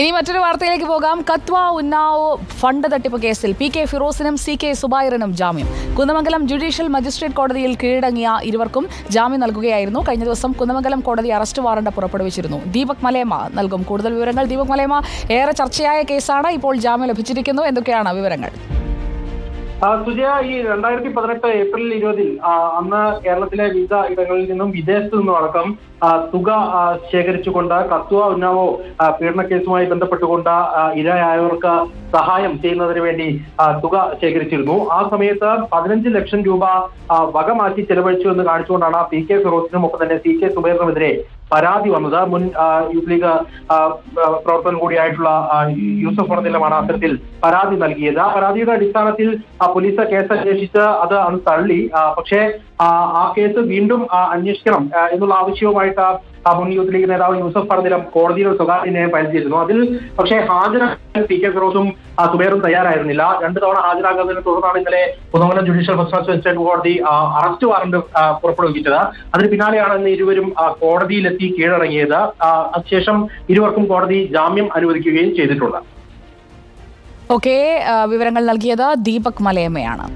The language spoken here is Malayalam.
ഇനി മറ്റൊരു വാർത്തയിലേക്ക് പോകാം. കത്വ ഉന്നാവോ ഫണ്ട് തട്ടിപ്പ് കേസിൽ PK ഫിറോസിനും CK സുബൈറിനും ജാമ്യം. കുന്നമംഗലം ജുഡീഷ്യൽ മജിസ്ട്രേറ്റ് കോടതിയിൽ കീഴടങ്ങിയ ഇരുവർക്കും ജാമ്യം നൽകുകയായിരുന്നു. കഴിഞ്ഞ ദിവസം കുന്നമംഗലം കോടതി അറസ്റ്റ് വാറണ്ട് പുറപ്പെടുവിച്ചിരുന്നു. ദീപക് മലേമ നൽകും കൂടുതൽ വിവരങ്ങൾ. ദീപക് മലേമ, ഏറെ ചർച്ചയായ കേസാണ്. ഇപ്പോൾ ജാമ്യം ലഭിച്ചിരിക്കുന്നു. എന്തൊക്കെയാണ് വിവരങ്ങൾ? സുജയ, ഈ 2018 ഏപ്രിൽ 20 അന്ന് കേരളത്തിലെ വിവിധ ഇടങ്ങളിൽ നിന്നും വിദേശത്തു നിന്നും അടക്കം തുക ശേഖരിച്ചുകൊണ്ട് കത്വ ഉന്നാവോ പീഡനക്കേസുമായി ബന്ധപ്പെട്ടുകൊണ്ട് ഇരയായവർക്ക് സഹായം ചെയ്യുന്നതിന് വേണ്ടി തുക ശേഖരിച്ചിരുന്നു. ആ സമയത്ത് 15 ലക്ഷം രൂപ വകമാറ്റി ചെലവഴിച്ചു എന്ന് കാണിച്ചുകൊണ്ടാണ് PK ഫിറോസിനും ഒപ്പം തന്നെ CK സുബൈറിനുമെതിരെ പരാതി വന്നത്. മുൻ യൂത്ത് ലീഗ് പ്രവർത്തകൻ കൂടിയായിട്ടുള്ള യൂസഫ് ഫർദിലമാണ് അത്തരത്തിൽ പരാതി നൽകിയത്. ആ പരാതിയുടെ അടിസ്ഥാനത്തിൽ പോലീസ് കേസ് അന്വേഷിച്ച് അത് അന്ന് തള്ളി. പക്ഷേ ആ കേസ് വീണ്ടും അന്വേഷിക്കണം എന്നുള്ള ആവശ്യവുമായിട്ട് മുൻ യൂത്ത് ലീഗ് നേതാവ് യൂസഫ് ഫർദിലം കോടതിയിൽ സ്വകാര്യ ന്യായം ഫയൽ ചെയ്തിരുന്നു. അതിൽ പക്ഷേ ഹാജരാക്കാൻ PK ഫിറോസും സുബൈറും തയ്യാറായിരുന്നില്ല. 2 തവണ ഹാജരാകുന്നതിനെ തുടർന്നാണ് ഇന്നലെ Kunnamangalam judicial first class magistrate കോടതി അറസ്റ്റ് വാറണ്ട് പുറപ്പെടുവിച്ചത്. അതിന് പിന്നാലെയാണ് ഇന്ന് ഇരുവരും കോടതിയിലെത്തി കീഴടങ്ങിയത്. അതിനുശേഷം ഇരുവർക്കും കോടതി ജാമ്യം അനുവദിക്കുകയും ചെയ്തിട്ടുണ്ട്. വിവരങ്ങൾ നൽകിയത് ദീപക് മലയമ്മയാണ്.